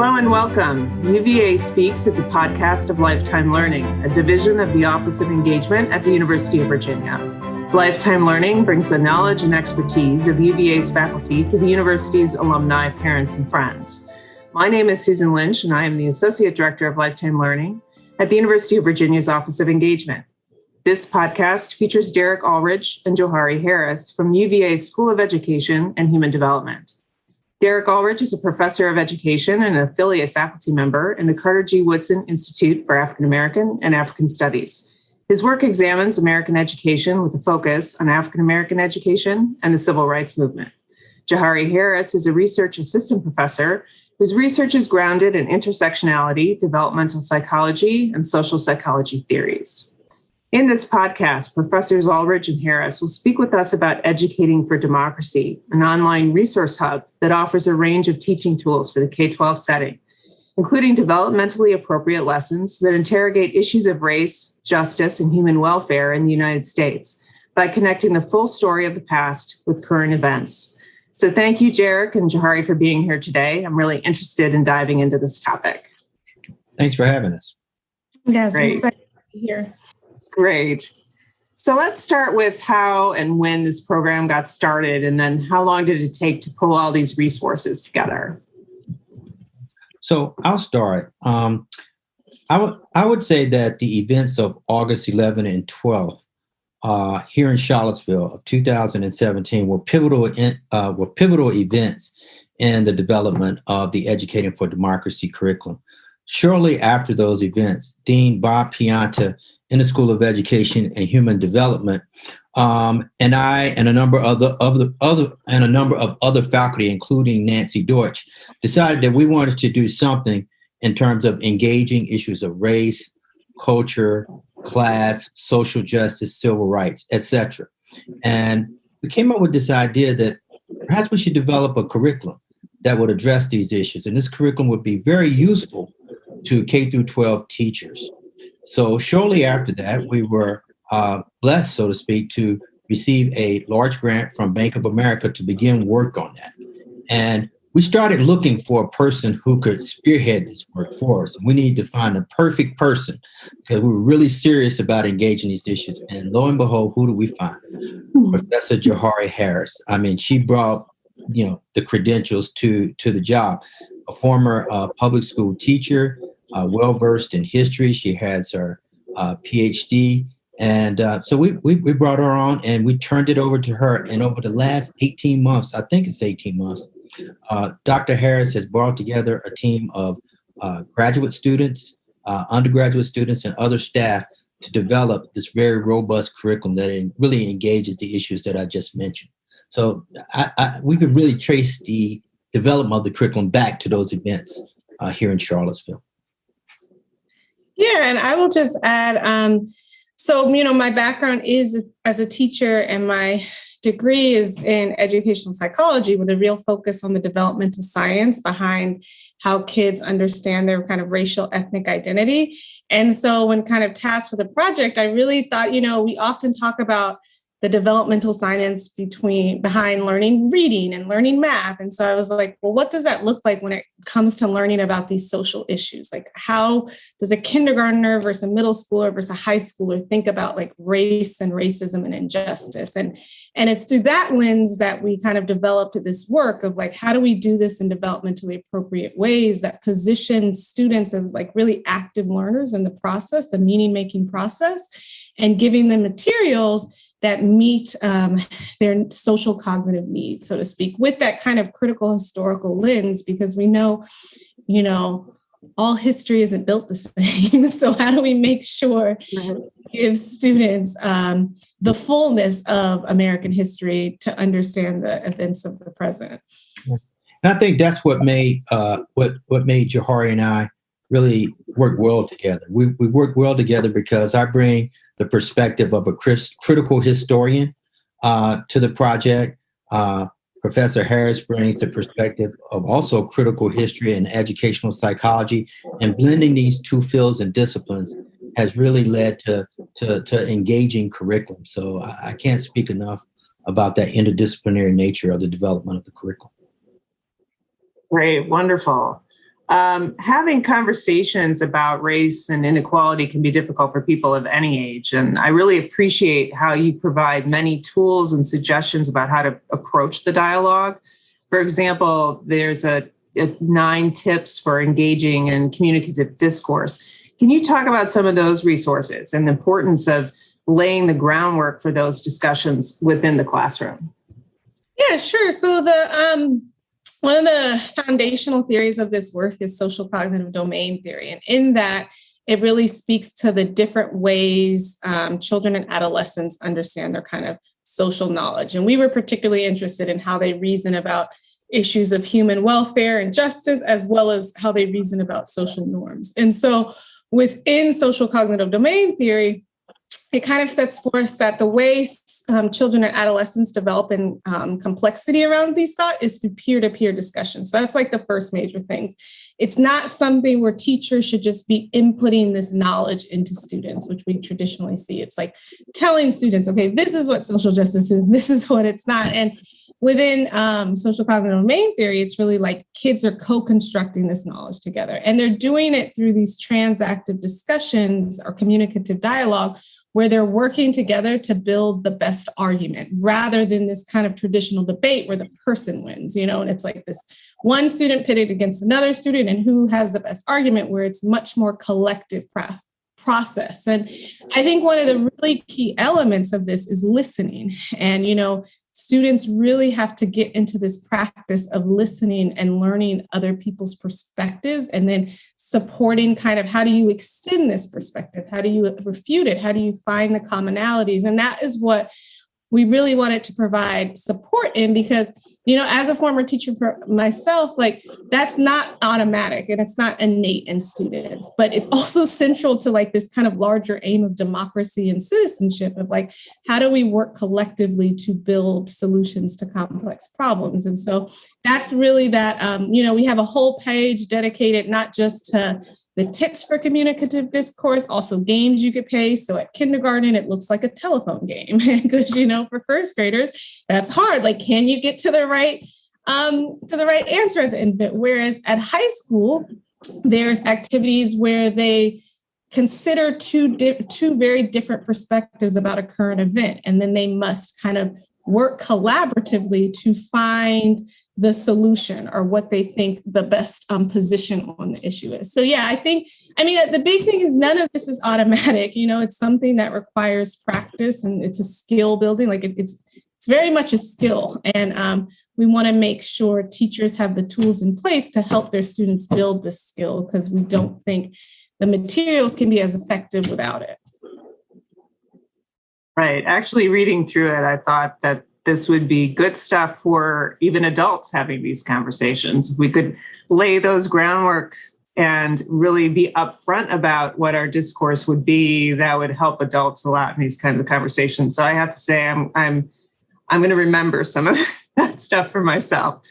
Hello and welcome. UVA Speaks is a podcast of Lifetime Learning, a division of the Office of Engagement at the University of Virginia. Lifetime Learning brings the knowledge and expertise of UVA's faculty to the university's alumni, parents, and friends. My name is Susan Lynch, and I am the Associate Director of Lifetime Learning at the University of Virginia's Office of Engagement. This podcast features Derek Ulrich and Johari Harris from UVA's School of Education and Human Development. Derek Ulrich is a professor of education and an affiliate faculty member in the Carter G. Woodson Institute for African American and African Studies. His work examines American education with a focus on African American education and the civil rights movement. Johari Harris is a research assistant professor whose research is grounded in intersectionality, developmental psychology, and social psychology theories. In this podcast, Professors Ulrich and Harris will speak with us about Educating for Democracy, an online resource hub that offers a range of teaching tools for the K-12 setting, including developmentally appropriate lessons that interrogate issues of race, justice, and human welfare in the United States by connecting the full story of the past with current events. So thank you, Derek and Johari, for being here today. I'm really interested in diving into this topic. Thanks for having us. Yes, we're excited to be here. Great. So let's start with how and when this program got started, and then how long did it take to pull all these resources together? So I'll start. I would say that the events of August 11 and 12 here in Charlottesville of 2017 were pivotal events in the development of the Educating for Democracy curriculum. Shortly after those events, Dean Bob Pianta in the School of Education and Human Development, and I and a number of other faculty, including Nancy Deutsch, decided that we wanted to do something in terms of engaging issues of race, culture, class, social justice, civil rights, etc. And we came up with this idea that perhaps we should develop a curriculum that would address these issues, and this curriculum would be very useful to K through 12 teachers. So shortly after that, we were blessed, so to speak, to receive a large grant from Bank of America to begin work on that. And we started looking for a person who could spearhead this work for us. And we needed to find the perfect person because we were really serious about engaging these issues. And lo and behold, who do we find? Professor Johari Harris. I mean, she brought, the credentials to the job. A former public school teacher, well-versed in history. She has her PhD. And so we brought her on and we turned it over to her. And over the last 18 months, I think it's 18 months, Dr. Harris has brought together a team of graduate students, undergraduate students, and other staff to develop this very robust curriculum that really engages the issues that I just mentioned. So we could really trace the development of the curriculum back to those events here in Charlottesville. Yeah, and I will just add, my background is as a teacher, and my degree is in educational psychology with a real focus on the developmental science behind how kids understand their kind of racial ethnic identity. And so when kind of tasked with the project, I really thought, we often talk about the developmental science behind learning reading and learning math. And so I was like, well, what does that look like when it comes to learning about these social issues? Like, how does a kindergartner versus a middle schooler versus a high schooler think about like race and racism and injustice? And it's through that lens that we kind of developed this work of like, how do we do this in developmentally appropriate ways that position students as like really active learners in the process, the meaning-making process, and giving them materials that meet their social cognitive needs, so to speak, with that kind of critical historical lens, because we know, all history isn't built the same. So how do we make sure give students the fullness of American history to understand the events of the present? And I think that's what made Johari and I really work well together. We work well together because I bring the perspective of a critical historian to the project. Professor Harris brings the perspective of also critical history and educational psychology, and blending these two fields and disciplines has really led to engaging curriculum. So I can't speak enough about that interdisciplinary nature of the development of the curriculum. Great, wonderful. Having conversations about race and inequality can be difficult for people of any age. And I really appreciate how you provide many tools and suggestions about how to approach the dialogue. For example, there's a 9 tips for engaging in communicative discourse. Can you talk about some of those resources and the importance of laying the groundwork for those discussions within the classroom? Yeah, sure. So one of the foundational theories of this work is social cognitive domain theory. And in that, it really speaks to the different ways children and adolescents understand their kind of social knowledge. And we were particularly interested in how they reason about issues of human welfare and justice, as well as how they reason about social norms. And so within social cognitive domain theory, it kind of sets forth that the way children and adolescents develop in complexity around these thoughts is through peer-to-peer discussion. So that's like the first major things. It's not something where teachers should just be inputting this knowledge into students, which we traditionally see. It's like telling students, okay, this is what social justice is, this is what it's not. And within social cognitive domain theory, it's really like kids are co-constructing this knowledge together. And they're doing it through these transactive discussions or communicative dialogue, where they're working together to build the best argument rather than this kind of traditional debate where the person wins, and it's like this one student pitted against another student and who has the best argument, where it's much more collective process. And I think one of the really key elements of this is listening. And, students really have to get into this practice of listening and learning other people's perspectives, and then supporting kind of how do you extend this perspective? How do you refute it? How do you find the commonalities? And that is what we really wanted to provide support in, because, as a former teacher for myself, like that's not automatic and it's not innate in students, but it's also central to like this kind of larger aim of democracy and citizenship of like, how do we work collectively to build solutions to complex problems? And so that's really that, we have a whole page dedicated not just to the tips for communicative discourse, also games you could play. So at kindergarten, it looks like a telephone game because, for first graders, that's hard. Like, can you get to the right answer at the end of it? Whereas at high school, there's activities where they consider two very different perspectives about a current event. And then they must kind of work collaboratively to find the solution or what they think the best position on the issue is. So yeah, the big thing is none of this is automatic. It's something that requires practice and it's a skill building. Like it's very much a skill. And we want to make sure teachers have the tools in place to help their students build this skill, because we don't think the materials can be as effective without it. Right. Actually, reading through it, I thought that this would be good stuff for even adults having these conversations. If we could lay those groundwork and really be upfront about what our discourse would be, that would help adults a lot in these kinds of conversations. So I have to say, I'm going to remember some of that stuff for myself.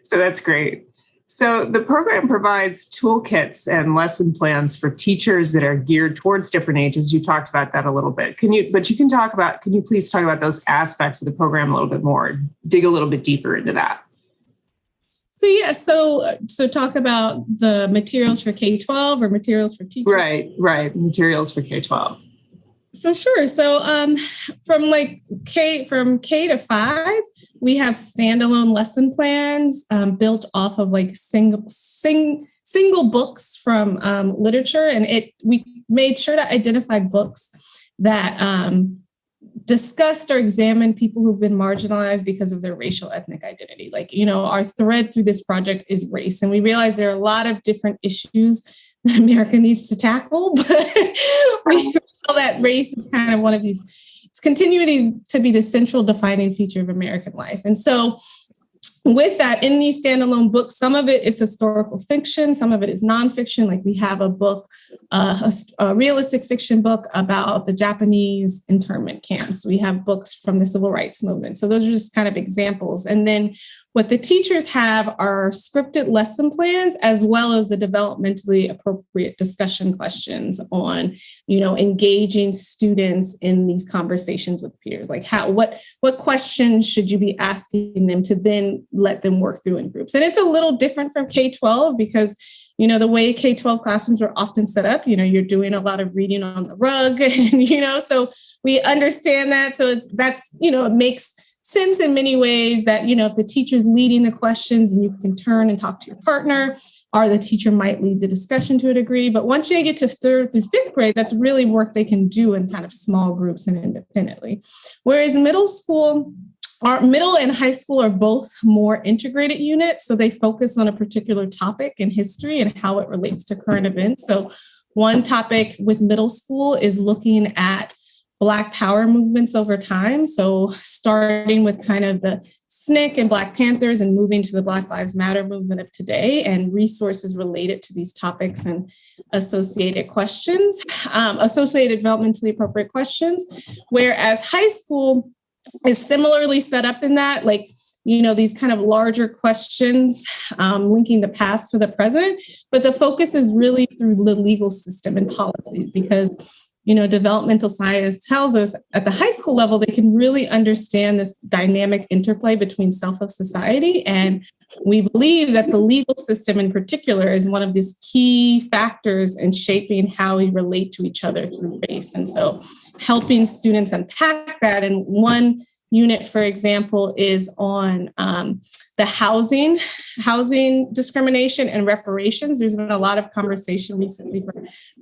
So that's great. So the program provides toolkits and lesson plans for teachers that are geared towards different ages. You talked about that a little bit. Can you please talk about those aspects of the program a little bit more, dig a little bit deeper into that? So talk about the materials for K-12 or materials for teachers? Right. Materials for K-12. So sure. So from K to 5, we have standalone lesson plans built off of like single books from literature, and we made sure to identify books that discussed or examined people who've been marginalized because of their racial ethnic identity. Like, our thread through this project is race, and we realize there are a lot of different issues that America needs to tackle, but we feel that race is kind of one of these. It's continuing to be the central defining feature of American life. And so with that, in these standalone books, some of it is historical fiction, some of it is nonfiction. Like we have a book, a realistic fiction book about the Japanese internment camps. We have books from the civil rights movement. So those are just kind of examples. And then what the teachers have are scripted lesson plans, as well as the developmentally appropriate discussion questions on, engaging students in these conversations with peers. Like what questions should you be asking them to then let them work through in groups? And it's a little different from K-12 because, the way K-12 classrooms are often set up, you're doing a lot of reading on the rug, and, so we understand that. So it makes sense in many ways that, if the teacher's leading the questions and you can turn and talk to your partner, or the teacher might lead the discussion to a degree. But once you get to 3rd through 5th grade, that's really work they can do in kind of small groups and independently. Whereas middle and high school are both more integrated units. So they focus on a particular topic in history and how it relates to current events. So one topic with middle school is looking at Black Power movements over time. So starting with kind of the SNCC and Black Panthers and moving to the Black Lives Matter movement of today and resources related to these topics and associated questions, associated developmentally appropriate questions. Whereas high school is similarly set up in that, these kind of larger questions linking the past to the present, but the focus is really through the legal system and policies because developmental science tells us at the high school level, they can really understand this dynamic interplay between self of society. And we believe that the legal system in particular is one of these key factors in shaping how we relate to each other through race. And so helping students unpack that. And one unit, for example, is on the housing discrimination and reparations. There's been a lot of conversation recently for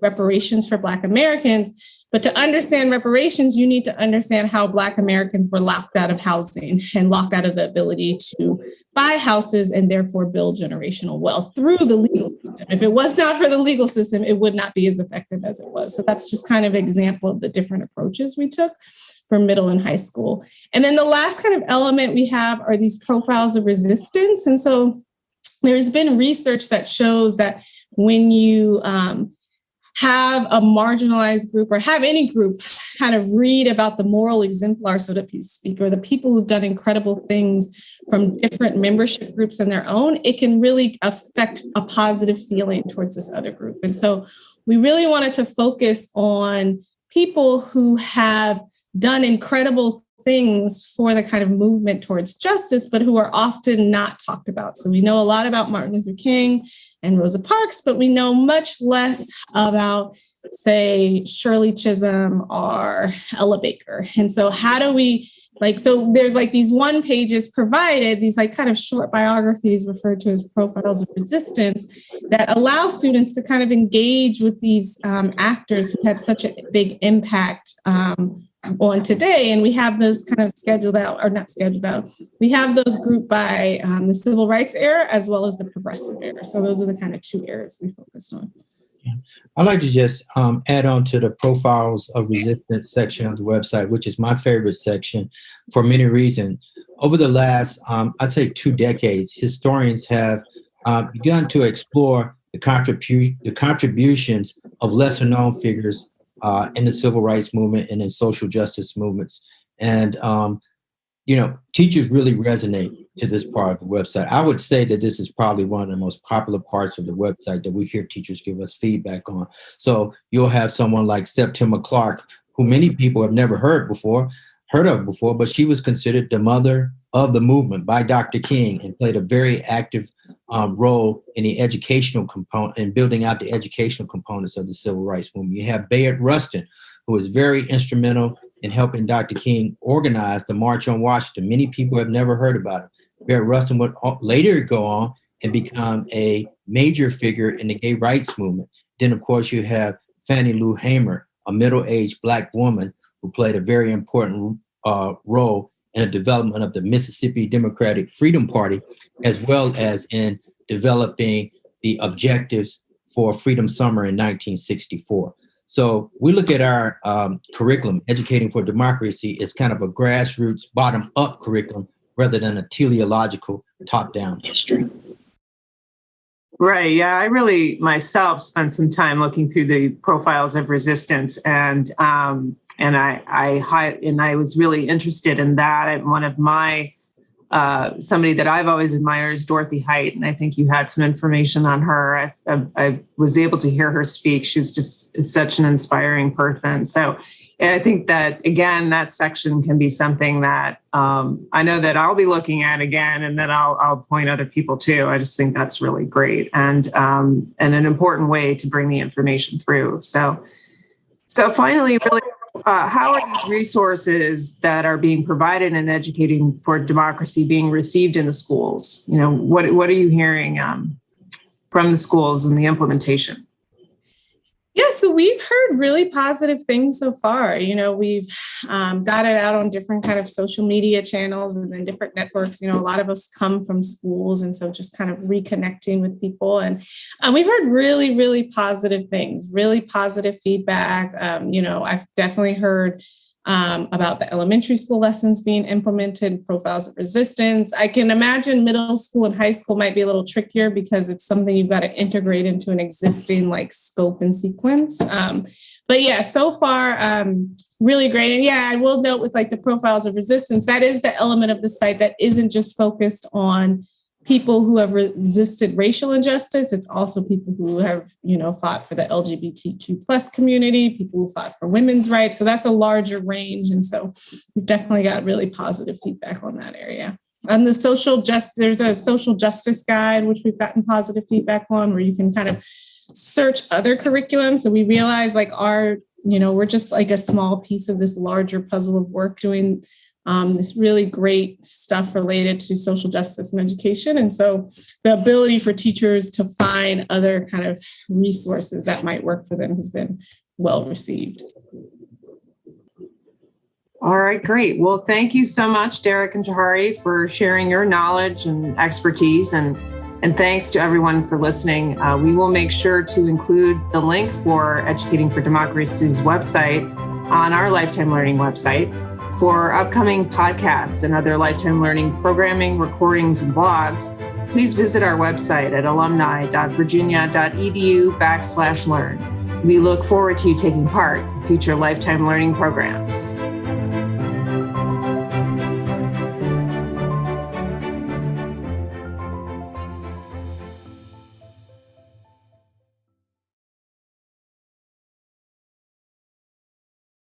reparations for Black Americans. But to understand reparations, you need to understand how Black Americans were locked out of housing and locked out of the ability to buy houses and therefore build generational wealth through the legal system. If it was not for the legal system, it would not be as effective as it was. So that's just kind of an example of the different approaches we took for middle and high school. And then the last kind of element we have are these profiles of resistance. And so there's been research that shows that when you have a marginalized group or have any group kind of read about the moral exemplar, so to speak, or the people who've done incredible things from different membership groups in their own, it can really affect a positive feeling towards this other group. And so we really wanted to focus on people who have done incredible things for the kind of movement towards justice, but who are often not talked about. So we know a lot about Martin Luther King and Rosa Parks, but we know much less about, say, Shirley Chisholm or Ella Baker. And so how do we, so there's these one pages provided, these kind of short biographies referred to as profiles of resistance that allow students to kind of engage with these actors who had such a big impact on today. And we have those kind of scheduled out, or not scheduled out. We have those grouped by the civil rights era as well as the progressive era. So those are the kind of two eras we focused on. I'd like to just add on to the profiles of resistance section of the website, which is my favorite section for many reasons. Over the last, I'd say 2 decades, historians have begun to explore the contributions of lesser known figures in the civil rights movement and in social justice movements. And, teachers really resonate to this part of the website. I would say that this is probably one of the most popular parts of the website that we hear teachers give us feedback on. So you'll have someone like Septima Clark, who many people have never heard of before, but she was considered the mother of the movement by Dr. King and played a very active role in the educational component and building out the educational components of the civil rights movement. You have Bayard Rustin, who was very instrumental in helping Dr. King organize the March on Washington. Many people have never heard about it. Bayard Rustin would later go on and become a major figure in the gay rights movement. Then, of course, you have Fannie Lou Hamer, a middle-aged Black woman who played a very important role in the development of the Mississippi Democratic Freedom Party, as well as in developing the objectives for Freedom Summer in 1964. So we look at our curriculum, Educating for Democracy, as kind of a grassroots, bottom-up curriculum rather than a teleological top-down history. Right. Yeah, I really myself spent some time looking through the profiles of resistance, and I was really interested in that. And one of my somebody that I've always admired is Dorothy Height, and I think you had some information on her. I was able to hear her speak. She's just such an inspiring person. So and I think that, again, that section can be something that I know that I'll be looking at again, and that I'll point other people to. I just think that's really great and an important way to bring the information through. So finally, really, how are these resources that are being provided in Educating for Democracy being received in the schools? You know, what are you hearing from the schools and the implementation? Yeah, so we've heard really positive things so far. You know, we've got it out on different kind of social media channels and then different networks. You know, a lot of us come from schools, and so just kind of reconnecting with people. And we've heard really, really positive things, really positive feedback. You know, I've definitely heard about the elementary school lessons being implemented, profiles of resistance. I can imagine middle school and high school might be a little trickier because it's something you've got to integrate into an existing like scope and sequence. But yeah, so far, really great. And yeah, I will note with like the profiles of resistance, that is the element of the site that isn't just focused on people who have resisted racial injustice. It's also people who have, you know, fought for the LGBTQ plus community, people who fought for women's rights. So that's a larger range. And so we've definitely got really positive feedback on that area. And there's a social justice guide, which we've gotten positive feedback on, where you can kind of search other curriculum. So we realize like we're just like a small piece of this larger puzzle of work doing this really great stuff related to social justice and education. And so the ability for teachers to find other kind of resources that might work for them has been well received. All right, great. Well, thank you so much, Derek and Jahari, for sharing your knowledge and expertise. And thanks to everyone for listening. We will make sure to include the link for Educating for Democracy's website on our Lifetime Learning website. For upcoming podcasts and other Lifetime Learning programming, recordings, and blogs, please visit our website at alumni.virginia.edu/learn. We look forward to you taking part in future Lifetime Learning programs.